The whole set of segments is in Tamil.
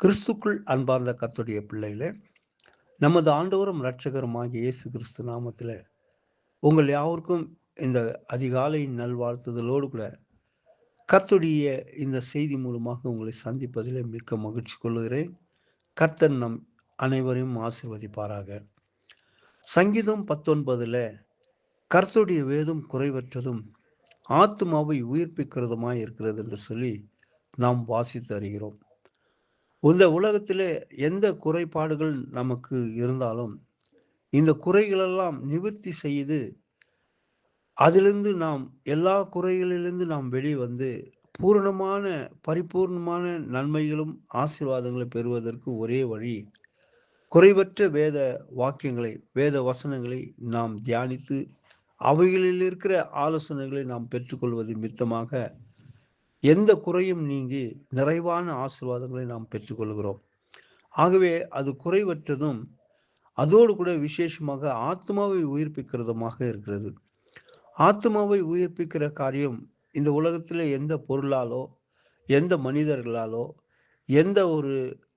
கிறிஸ்துக்குள் அன்பார்ந்த கர்த்தருடைய பிள்ளைகளே, நமது ஆண்டவரும் இரட்சகருமாகிய இயேசு கிறிஸ்து நாமத்திலே உங்கள் யாவருக்கும் இந்த அதிகாலையின் நல்வாழ்த்துதலோடு கூட கர்த்தருடைய இந்த செய்தி மூலமாக உங்களை சந்திப்பதிலே மிக்க மகிழ்ச்சி கொள்கிறேன். கர்த்தர் நம் அனைவரையும் ஆசீர்வதிப்பாராக. சங்கீதம் 19 கர்த்தருடைய வேதம் குறைவற்றதும் ஆத்துமாவை உயிர்ப்பிக்கிறதுமாய் இருக்கிறது என்று சொல்லி நாம் வாசித்து அறிகிறோம். இந்த உலகத்திலே எந்த குறைபாடுகள் நமக்கு இருந்தாலும் இந்த குறைகளெல்லாம் நிவர்த்தி செய்து அதிலிருந்து நாம் எல்லா குறைகளிலிருந்து நாம் வெளியே வந்து பரிபூர்ணமான நன்மைகளும் ஆசீர்வாதங்களை பெறுவதற்கு ஒரே வழி குறைவற்ற வேத வாக்கியங்களை, வேத வசனங்களை நாம் தியானித்து அவைகளில் இருக்கிற ஆலோசனைகளை நாம் பெற்றுக்கொள்வது மித்தமாக எந்த குறையும் நீங்கி நிறைவான ஆசீர்வாதங்களை நாம் பெற்றுக்கொள்கிறோம். ஆகவே அது குறைவற்றதும் அதோடு கூட விசேஷமாக ஆத்மாவை உயிர்ப்பிக்கிறதுமாக இருக்கிறது. ஆத்மாவை உயிர்ப்பிக்கிற காரியம் இந்த உலகத்தில் எந்த பொருளாலோ, எந்த மனிதர்களாலோ, எந்த ஒரு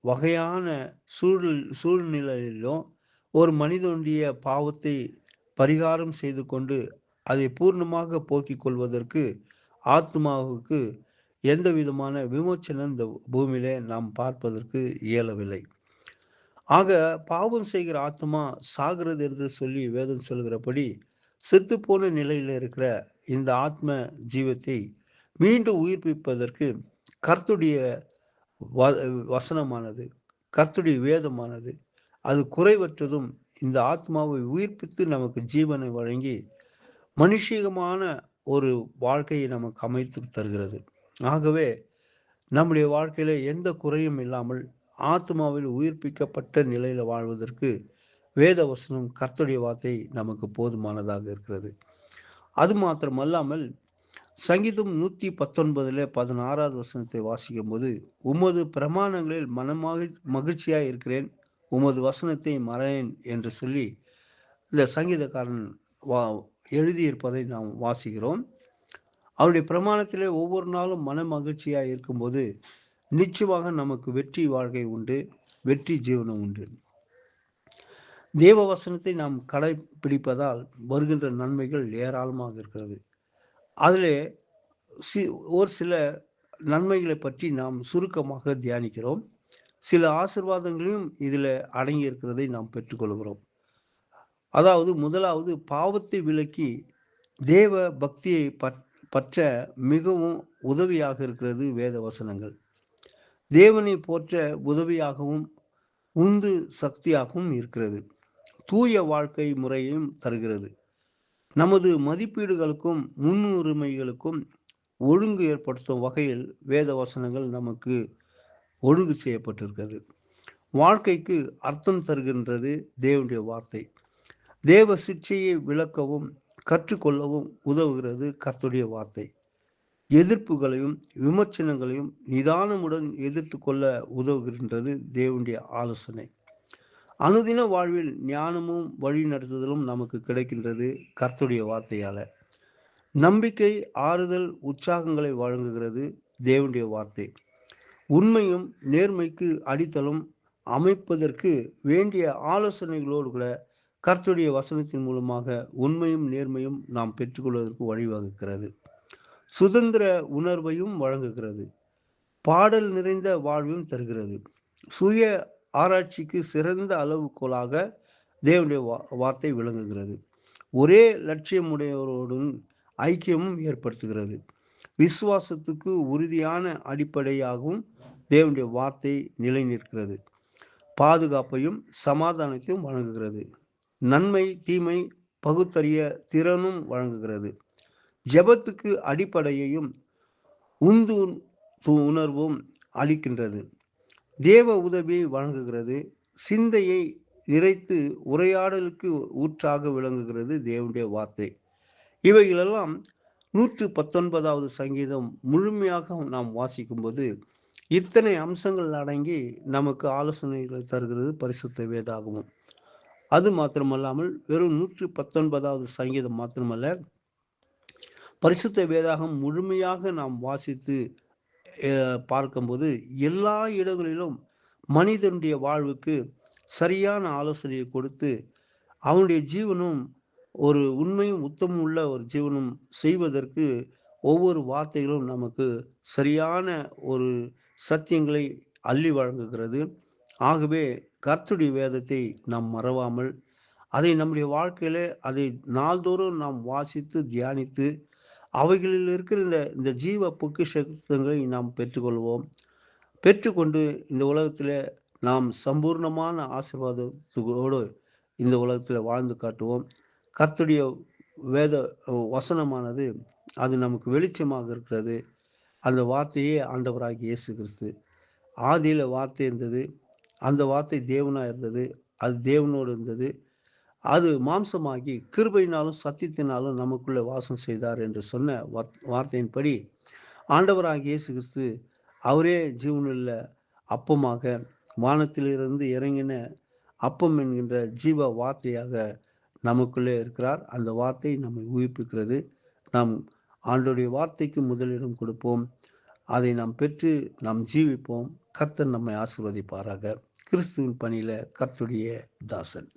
வகையான சூழ்நிலையிலும் ஒரு மனிதனுடைய பாவத்தை பரிகாரம் செய்து கொண்டு அதை பூர்ணமாக போக்கிக் கொள்வதற்கு ஆத்மாவுக்கு எந்த விதமான விமோச்சனம் இந்த பூமியிலே நாம் பார்ப்பதற்கு இயலவில்லை. ஆக பாவம் செய்கிற ஆத்மா சாகிறது என்று சொல்லி வேதம் சொல்கிறபடி செத்துப்போன நிலையில் இருக்கிற இந்த ஆத்ம ஜீவத்தை மீண்டும் உயிர்ப்பிப்பதற்கு கர்த்தருடைய வசனமானது, கர்த்தருடைய வேதமானது அது குறைவற்றதும் இந்த ஆத்மாவை உயிர்ப்பித்து நமக்கு ஜீவனை வழங்கி மனுஷீகமான ஒரு வாழ்க்கையை நமக்கு அமைத்து தருகிறது. ஆகவே நம்முடைய வாழ்க்கையில எந்த குறையும் இல்லாமல் ஆத்மாவில் உயிர்ப்பிக்கப்பட்ட நிலையில் வாழ்வதற்கு வேத வசனம் கர்த்தருடைய வார்த்தை நமக்கு போதுமானதாக இருக்கிறது. அது மாத்திரமல்லாமல் சங்கீதம் 119 வசனத்தை வாசிக்கும் போது, உமது பிரமாணங்களில் மகிழ்ச்சியாய் இருக்கிறேன், உமது வசனத்தை மறேன் என்று சொல்லி இந்த சங்கீதக்காரன் எழுதியிருப்பதை நாம் வாசிக்கிறோம். அவருடைய பிரமாணத்திலே ஒவ்வொரு நாளும் மன மகிழ்ச்சியாக இருக்கும்போது நிச்சயமாக நமக்கு வெற்றி வாழ்க்கை உண்டு, வெற்றி ஜீவனம் உண்டு. தேவ வசனத்தை நாம் கடைபிடிப்பதால் வருகின்ற நன்மைகள் ஏராளமாக இருக்கிறது. அதிலே ஒரு சில நன்மைகளை பற்றி நாம் சுருக்கமாக தியானிக்கிறோம். சில ஆசீர்வாதங்களையும் இதில் அடங்கி இருக்கிறதை நாம் பெற்றுக்கொள்கிறோம். அதாவது முதலாவது, பாவத்தை விலக்கி தேவ பக்தியை பற்ற மிகவும் உதவியாக இருக்கிறது வேத வசனங்கள். தேவனை போற்ற உதவியாகவும் உந்து சக்தியாகவும் இருக்கிறது. தூய வாழ்க்கை முறையையும் தருகிறது. நமது மதிப்பீடுகளுக்கும் முன்னுரிமைகளுக்கும் ஒழுங்கு ஏற்படுத்தும் வகையில் வேத வசனங்கள் நமக்கு ஒழுங்கு செய்யப்பட்டிருக்கிறது. வாழ்க்கைக்கு அர்த்தம் தருகின்றது தேவனுடைய வார்த்தை. தேவ சிற்சையை விளக்கவும் கற்றுக்கொள்ளவும் உதவுகிறது கர்த்தருடைய வார்த்தை. எதிர்ப்புகளையும் விமர்சனங்களையும் நிதானமுடன் எதிர்த்து கொள்ள உதவுகின்றது தேவனுடைய ஆலோசனை. அனுதின வாழ்வில் ஞானமும் வழி நடத்துதலும் நமக்கு கிடைக்கின்றது கர்த்தருடைய வார்த்தையால. நம்பிக்கை, ஆறுதல், உற்சாகங்களை வழங்குகிறது தேவனுடைய வார்த்தை. உண்மையும் நேர்மைக்கு அடித்தளம் அமைப்பதற்கு வேண்டிய ஆலோசனைகளோடு கூட கர்த்தருடைய வசனத்தின் மூலமாக உண்மையும் நேர்மையும் நாம் பெற்றுக்கொள்வதற்கு வழிவகுக்கிறது. சுதந்திர உணர்வையும் வழங்குகிறது. பாடல் நிறைந்த வாழ்வையும் தருகிறது. சுய ஆராய்ச்சிக்கு சிறந்த அளவுகோலாக தேவனுடைய வார்த்தை விளங்குகிறது. ஒரே லட்சியமுடையவரோடும் ஐக்கியமும் ஏற்படுத்துகிறது. விசுவாசத்துக்கு உறுதியான அடிப்படையாகவும் தேவனுடைய வார்த்தை நிலை நிற்கிறது. பாதுகாப்பையும் சமாதானத்தையும் வழங்குகிறது. நன்மை தீமை பகுத்தறிய திறனும் வழங்குகிறது. ஜெபத்துக்கு அடிப்படையையும் உந்து உணர்வும் அளிக்கின்றது. தேவ உதவியை வழங்குகிறது. சிந்தையை நிறைத்து உரையாடலுக்கு ஊற்றாக விளங்குகிறது தேவனுடைய வார்த்தை. இவைகளெல்லாம் 119வது சங்கீதம் முழுமையாக நாம் வாசிக்கும்போது இத்தனை அம்சங்கள் அடங்கி நமக்கு ஆலோசனைகளை தருகிறது பரிசுத்த வேதாகமும். அது மாத்திரமல்லாமல் வெறும் 119வது சங்கீதம் மாத்திரமல்ல, பரிசுத்த வேதாகம் முழுமையாக நாம் வாசித்து பார்க்கும்போது எல்லா இடங்களிலும் மனிதனுடைய வாழ்வுக்கு சரியான ஆலோசனையை கொடுத்து அவனுடைய ஜீவனும் ஒரு உண்மையும் உத்தமும் உள்ள ஒரு ஜீவனும் செய்வதற்கு ஒவ்வொரு வார்த்தைகளும் நமக்கு சரியான ஒரு சத்தியங்களை அள்ளி வழங்குகிறது. ஆகவே கர்த்தருடைய வேதத்தை நாம் மறவாமல் அதை நம்முடைய வாழ்க்கையில அதை நாள்தோறும் நாம் வாசித்து தியானித்து அவைகளில் இருக்கிற இந்த இந்த ஜீவ பொக்கிஷங்களை நாம் பெற்றுக்கொள்வோம். பெற்றுக்கொண்டு இந்த உலகத்தில் நாம் சம்பூர்ணமான ஆசீர்வாதத்தோடு இந்த உலகத்தில் வாழ்ந்து காட்டுவோம். கர்த்தருடைய வேத வசனமானது அது நமக்கு வெளிச்சமாக இருக்கிறது. அந்த வார்த்தையே ஆண்டவராகிய இயேசு கிறிஸ்து. ஆதியில வார்த்தை இருந்தது. அந்த வார்த்தை தேவனாக இருந்தது. அது தேவனோடு இருந்தது. அது மாம்சமாகி கிருபையினாலும் சத்தியத்தினாலும் நமக்குள்ளே வாசம் செய்தார் என்று சொன்ன வார்த்தையின்படி ஆண்டவராகிய இயேசு கிறிஸ்து அவரே ஜீவனுள்ள அப்பமாக வானத்திலிருந்து இறங்கின அப்பம் என்கின்ற ஜீவ வார்த்தையாக நமக்குள்ளே இருக்கிறார். அந்த வார்த்தை நம்மை உயிர்ப்பிக்கிறது. நாம் ஆண்டவருடைய வார்த்தைக்கு முதலிடம் கொடுப்போம். அதை நாம் பெற்று நாம் ஜீவிப்போம். கர்த்தர் நம்மை ஆசீர்வதிப்பாராக. கிறிஸ்துவின் பணியில கர்த்தருடைய தாசன்.